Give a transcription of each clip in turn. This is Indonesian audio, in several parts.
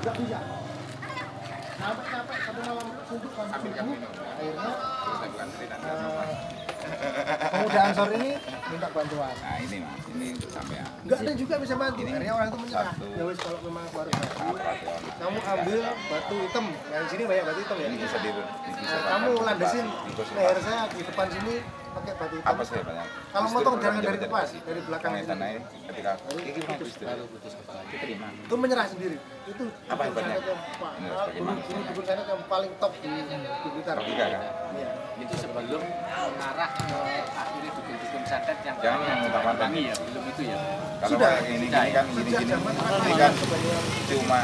nggak bisa. Capek satu malam suntuk sampai subuh, akhirnya pemuda Ansor ini minta bantuan. Nah ini mas, ini untuk sampean. Nggak ada juga bisa bantu. Akhirnya orang itu menyerah. Ya wis kalau memang keluarga kamu ambil batu hitam. Yang di sini banyak batu hitam ya. Ini bisa Kamu landesin leher saya di depan sini pakai batu hitam. apa sih banyak? Kalau motong jangan dari depan, dari belakang Yang sini. sana ketika putus diterima. Itu menyerah sendiri. Itu Apa hebatnya? dukun santet yang paling top di Blitar. Logika kan? Iya. Itu sebelum mengarah ke akhirnya dukun-dukun santet yang Jangan yang mentah-mentah. ya, belum itu ya. Kalau Sudah. kayak ini kan Sejak gini-gini, zaman ini kan cuma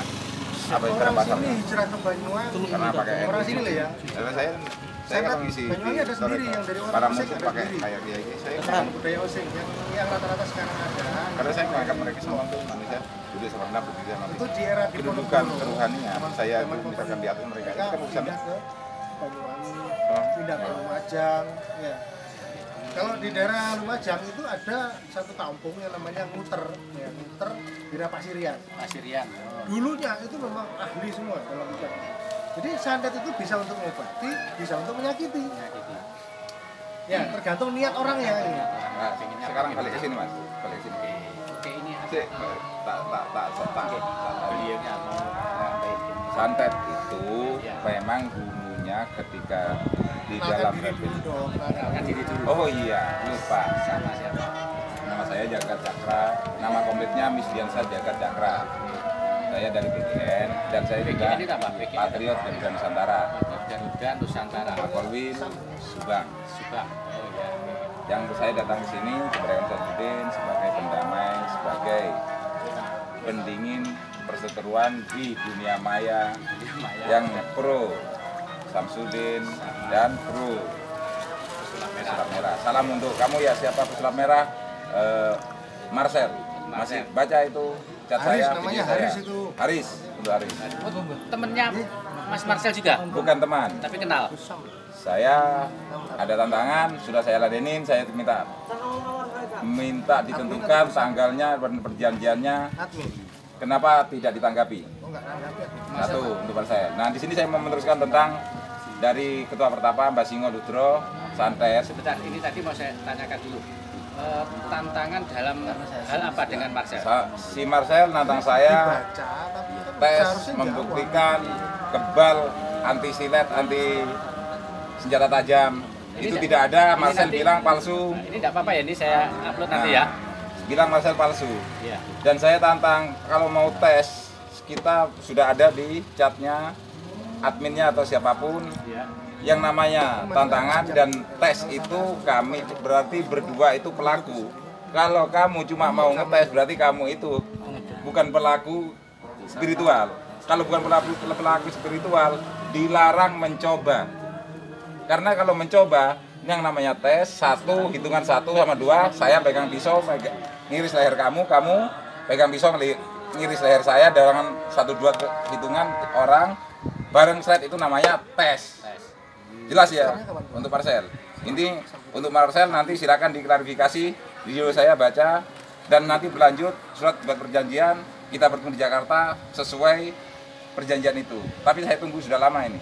apa istilah orang pasar. sini hijrah ke Banyuwangi. Karena pakai Orang sini lah ya. Karena saya kan ngisi Banyuwangi ada sendiri yang dari orang para Osing musuh ada pakai sendiri. kayak dia ini. Saya Kesan budaya Osing yang rata-rata sekarang ada. karena saya menganggap mereka semua tuh manusia udah sebenarnya begitu nanti. Itu di era Kedudukan kerohanian saya itu misalkan di atas mereka itu kan urusan pindah ke Banyuwangi, pindah ke Lumajang, ya. Kalau di daerah Lumajang itu ada satu kampung yang namanya Nguter, ya, Nguter Bira Pasirian. Pasirian. Dulunya itu memang ahli semua dalam bidang. Jadi santet itu bisa untuk mengobati, bisa untuk menyakiti. Ya, tergantung niat orangnya. Ya. Nah, sekarang balik ke sini mas, balik ke sini. Oke, ini Cek, tak. beliaunya mau nyampaikan. Santet itu memang dulunya ketika di dalam Diri dulu dong. Kan diri dulu. oh iya lupa Sama siapa? nama saya Jagat Cakra, nama komplitnya Misdiansa Jagat Cakra. Saya dari BGN dan saya juga BGN itu apa? BGN Patriot Garuda Nusantara. Garuda Nusantara. Korwil Subang. Subang. Oh iya. Yang saya datang ke sini kepada Samsudin sebagai pendamai, sebagai pendingin perseteruan di dunia maya yang pro Samsudin dan pro pesulap merah. Salam untuk kamu ya, siapa pesulap merah? Marcel. Masih baca itu chat Haris, saya, namanya video saya. Haris itu. Haris, untuk Haris. Temennya Mas Marcel juga, Bukan teman. tapi kenal. Saya ada tantangan, sudah saya ladenin, saya minta ditentukan tanggalnya dan perjanjiannya. Admin. Kenapa tidak ditanggapi? Oh enggak nanggapi. Satu untuk saya. Nah di sini saya mau meneruskan tentang dari Ketua Pertapa Mbak Singo Ludro Santet. Sebentar, ini tadi mau saya tanyakan dulu. Tantangan dalam hal apa dengan Marcel? Si Marcel nantang saya Dibaca tapi kan tes seharusnya membuktikan kebal, anti silet, anti senjata tajam. Ini Itu enggak- tidak ada. ini Marcel nanti- bilang palsu. Nah, ini tidak apa-apa ya, ini saya upload nanti ya. Bilang Marcel palsu. Iya. Dan saya tantang kalau mau tes kita sudah ada di chatnya adminnya atau siapapun Iya. yang namanya tantangan dan tes itu kami berarti berdua itu pelaku. Kalau kamu cuma mau ngetes berarti kamu itu bukan pelaku spiritual. Kalau bukan pelaku spiritual dilarang mencoba. Karena kalau mencoba yang namanya tes satu hitungan 1 sama 2 saya pegang pisau ngiris leher kamu pegang pisau ngiris leher saya dengan 1 2 hitungan orang bareng slide itu namanya tes. Jelas ya untuk Marcel. Ini untuk Marcel nanti silakan diklarifikasi, video saya baca dan nanti berlanjut surat buat perjanjian kita bertemu di Jakarta sesuai perjanjian itu. Tapi saya tunggu sudah lama ini.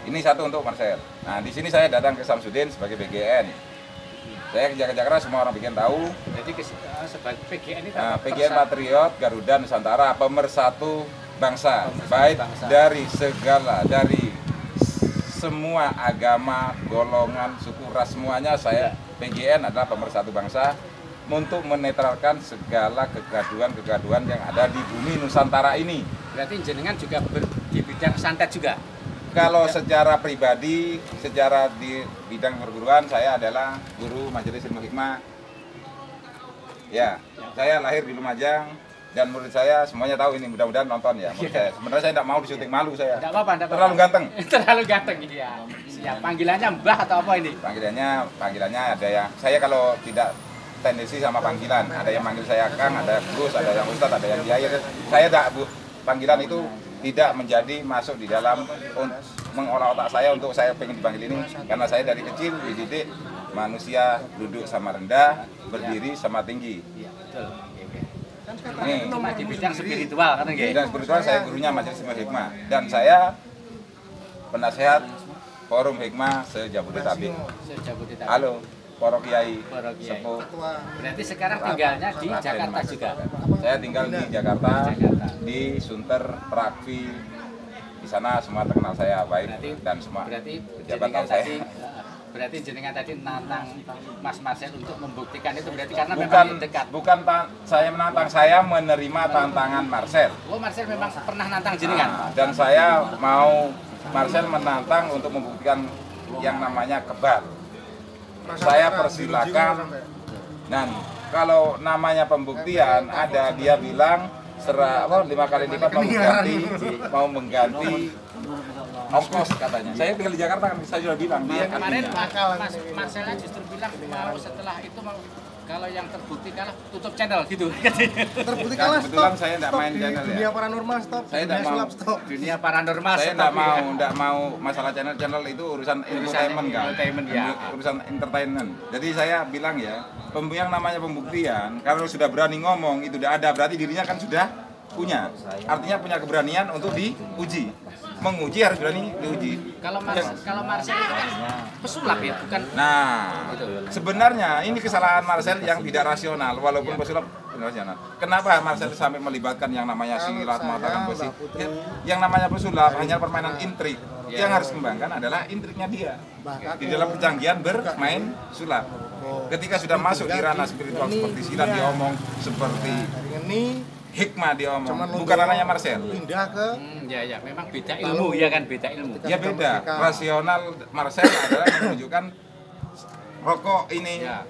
Ini satu untuk Marcel. Nah di sini saya datang ke Samsudin sebagai BGN. Saya ke Jakarta semua orang BGN tahu. Jadi sebagai PGN ini Nah, PGN Patriot Garuda Nusantara pemersatu bangsa, baik bangsa. dari semua agama, golongan, suku, ras semuanya saya PGN adalah pemersatu bangsa untuk menetralkan segala kegaduhan yang ada di bumi Nusantara ini. berarti jenengan juga di bidang santet juga. Kalau secara pribadi, secara di bidang perguruan saya adalah guru Majelis Ilmu Hikmah. Ya, saya lahir di Lumajang dan murid saya semuanya tahu ini, mudah-mudahan nonton ya. Murid saya. Sebenarnya saya tidak mau disuntik malu saya. Tidak apa-apa, tidak Terlalu apa-apa. ganteng. Terlalu ganteng ya. Siap. Panggilannya Mbah atau apa ini? Panggilannya ada yang saya kalau tidak tendensi sama panggilan, ada yang manggil saya Kang, ada Gus, ada yang Ustadz, ada yang Kiai. Saya tidak panggilan itu tidak menjadi masuk di dalam mengolah otak saya untuk saya pengen dipanggil ini karena saya dari kecil dididik manusia duduk sama rendah, berdiri sama tinggi. Iya, betul. Oke, oke. Nih, Cuma di bidang spiritual kan di nggih. bidang spiritual saya gurunya Majelis Ilmu Hikmah dan saya penasehat Forum Hikmah se-Jabodetabek. Sejabodetabek. Halo, para kiai, Para kiai. sepuh. Berarti sekarang tinggalnya di Jakarta juga. Saya tinggal di Jakarta, Jakarta. di Sunter, Prakfi. Di sana semua terkenal saya baik Berarti dan semua berarti pejabat jenengan tahu saya. tadi berarti jenengan tadi nantang Mas Marcel untuk membuktikan itu berarti karena Bukan memang dekat. bukan saya menantang, saya menerima tantangan Marcel. Oh, Marcel memang pernah nantang jenengan. Nah, dan saya mau Marcel menantang untuk membuktikan yang namanya kebal. Saya persilakan. Dan kalau namanya pembuktian ada dia bilang 5 kali lipat mau mengganti ongkos katanya. Saya tinggal di Jakarta kan saya sudah bilang dia Kemarin artinya. Mas Marcelnya justru bilang mau setelah itu mau kalau yang terbukti kalah tutup channel gitu. Terbukti Kan kalah kebetulan stop. saya tidak Stop main di channel ya. dunia paranormal stop. Saya Dunia tidak mau. sulap stop. Dunia paranormal Saya stop, ya. tidak mau masalah channel itu urusan entertainment kan. entertainment, ya. Urusan entertainment. Jadi saya bilang ya, yang namanya pembuktian kalau sudah berani ngomong itu udah ada berarti dirinya kan sudah punya. Artinya punya keberanian untuk diuji. Menguji harus berani diuji. Kalau Marcel itu kan pesulap ya, bukan. Nah, sebenarnya ini kesalahan Marcel yang tidak rasional walaupun pesulap rasional. Kenapa Marcel sampai melibatkan yang namanya silat, mengatakan besi? Yang namanya pesulap hanya permainan intrik. Yang harus kembangkan adalah intriknya dia. Di dalam kecanggihan bermain sulap. Ketika sudah masuk di ranah spiritual seperti silat diomong, seperti Ini hikmah diomong, bukan ranahnya Marcel. pindah ke Ya, memang beda ilmu ya kan, beda ilmu. Ya beda. Rasional Marcel adalah menunjukkan rokok ini Ya,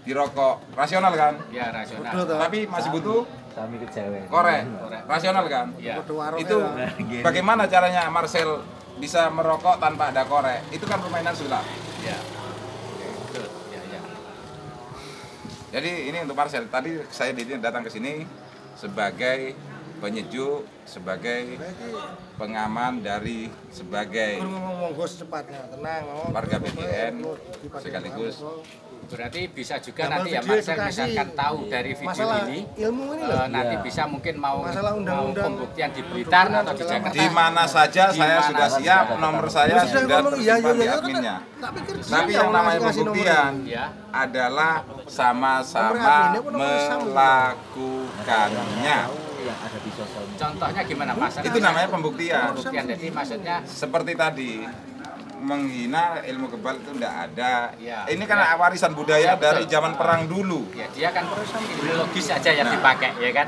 dirokok rasional kan, ya rasional. Betul, toh. tapi masih butuh Kami kejawen. korek rasional kan. Ya. Waduh, warung Itu ya. bagaimana caranya Marcel bisa merokok tanpa ada korek? Itu kan permainan sulap. Ya. Betul. Ya. Jadi ini untuk Marcel. Tadi saya datang ke sini sebagai penyejuk, sebagai pengaman dari sebagai ngomong monggo secepatnya, tenang ngomong. warga BDN sekaligus. Berarti bisa juga Gambar nanti ya video Marcel edukasi. misalkan tahu dari video Masalah ini ilmu ini loh. nanti bisa mungkin mau Masalah undang-undang pembuktian di Blitar atau di Jakarta. Di mana saja saya Di sudah mana siap, nomor saya Sudah sudah ngomong, iya, tersimpan di iya, adminnya. tak pikir Tapi siapa yang namanya ngasih nomor pembuktian Ya. adalah Nomor sama-sama adminnya pun nomor sama. melakukannya. Yang ada di sosial media. Contohnya gimana Mas? Itu namanya pembuktian. Pembuktian, jadi maksudnya Seperti tadi menghina ilmu kebal itu tidak ada. Ya. Ini kan warisan budaya Ya, betul. dari zaman perang dulu. ya dia kan ideologis aja yang dipakai ya kan.